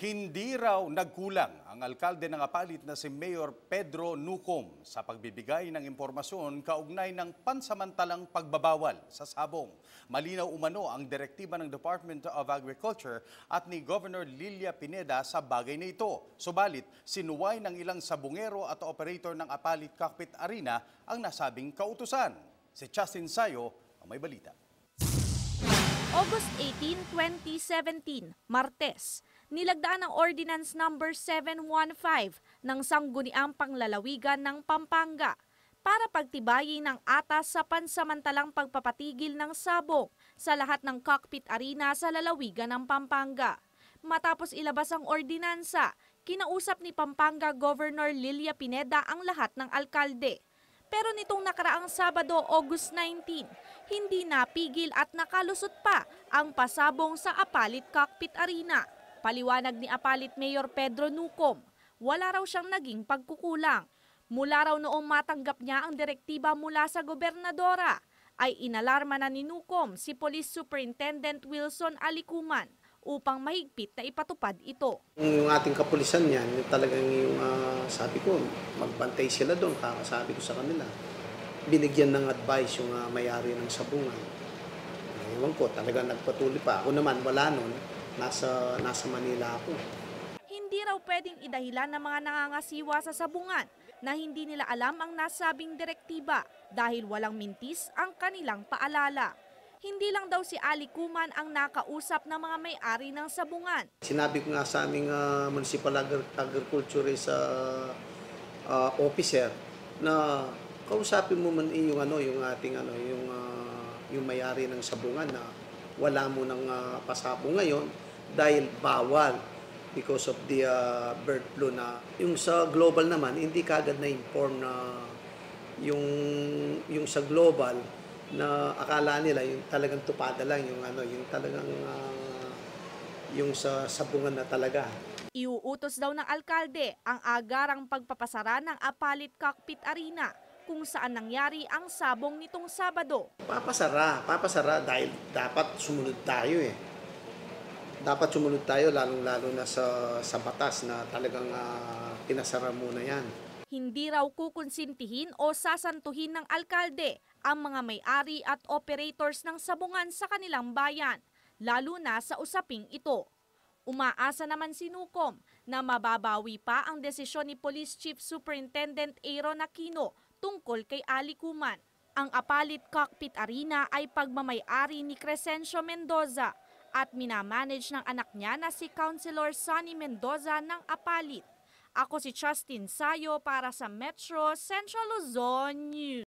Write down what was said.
Hindi raw nagkulang ang alkalde ng Apalit na si Mayor Pedro Nucom sa pagbibigay ng impormasyon kaugnay ng pansamantalang pagbabawal sa sabong. Malinaw umano ang direktiba ng Department of Agriculture at ni Governor Lilia Pineda sa bagay na ito. Subalit, sinuway ng ilang sabungero at operator ng Apalit Cockpit Arena ang nasabing kautusan. Si Justin Sayo ang may balita. August 18, 2017, Martes, nilagdaan ang Ordinance Number 715 ng Sangguniang Panglalawigan ng Pampanga para pagtibayin ang atas sa pansamantalang pagpapatigil ng sabong sa lahat ng cockpit arena sa lalawigan ng Pampanga. Matapos ilabas ang ordinansa, kinausap ni Pampanga Governor Lilia Pineda ang lahat ng alkalde. Pero nitong nakaraang Sabado, August 19, hindi napigil at nakalusot pa ang pasabong sa Apalit Cockpit Arena. Paliwanag ni Apalit Mayor Pedro Nucom, wala raw siyang naging pagkukulang. Mula raw noong matanggap niya ang direktiba mula sa gobernadora, ay inalarma na ni Nucom si Police Superintendent Wilson Alicuman upang mahigpit na ipatupad ito. Yung ating kapulisan yan, yung talagang yung sabi ko, magbantay sila doon, kakasabi ko sa kanila. Binigyan ng advice yung may-ari ng sabungan. Ewan ko, talagang nagpatuloy pa. Ako naman, wala nun, nasa Manila ako. Hindi raw pwedeng idahilan ng mga nangangasiwa sa sabungan na hindi nila alam ang nasabing direktiba dahil walang mintis ang kanilang paalala. Hindi lang daw si Alicuman ang nakausap ng mga may-ari ng sabungan. Sinabi ko nga sa aming municipal agriculture officer na kausapin mo man yung ating yung may-ari ng sabungan na wala mo ng pasabong ngayon dahil bawal because of the bird flu na yung sa global naman hindi kagad na inform na yung sa global na akala nila yung talagang tupada lang yung talagang yung sa sabungan na talaga. Iuutos daw ng alkalde ang agarang pagpapasara ng Apalit Cockpit Arena kung saan nangyari ang sabong nitong Sabado. Papasara dahil dapat sumunod tayo eh. Dapat sumunod tayo lalong-lalo na sa batas na talagang pinasara muna yan. Hindi raw kukonsintihin o sasantuhin ng alkalde ang mga may-ari at operators ng sabungan sa kanilang bayan, lalo na sa usaping ito. Umaasa naman si Nucom na mababawi pa ang desisyon ni Police Chief Superintendent Aaron Aquino tungkol kay Alicuman. Ang Apalit Cockpit Arena ay pagmamay-ari ni Crescencio Mendoza at minamanage ng anak niya na si Councilor Sonny Mendoza ng Apalit. Ako si Justin Sayo para sa Metro Central Luzon News.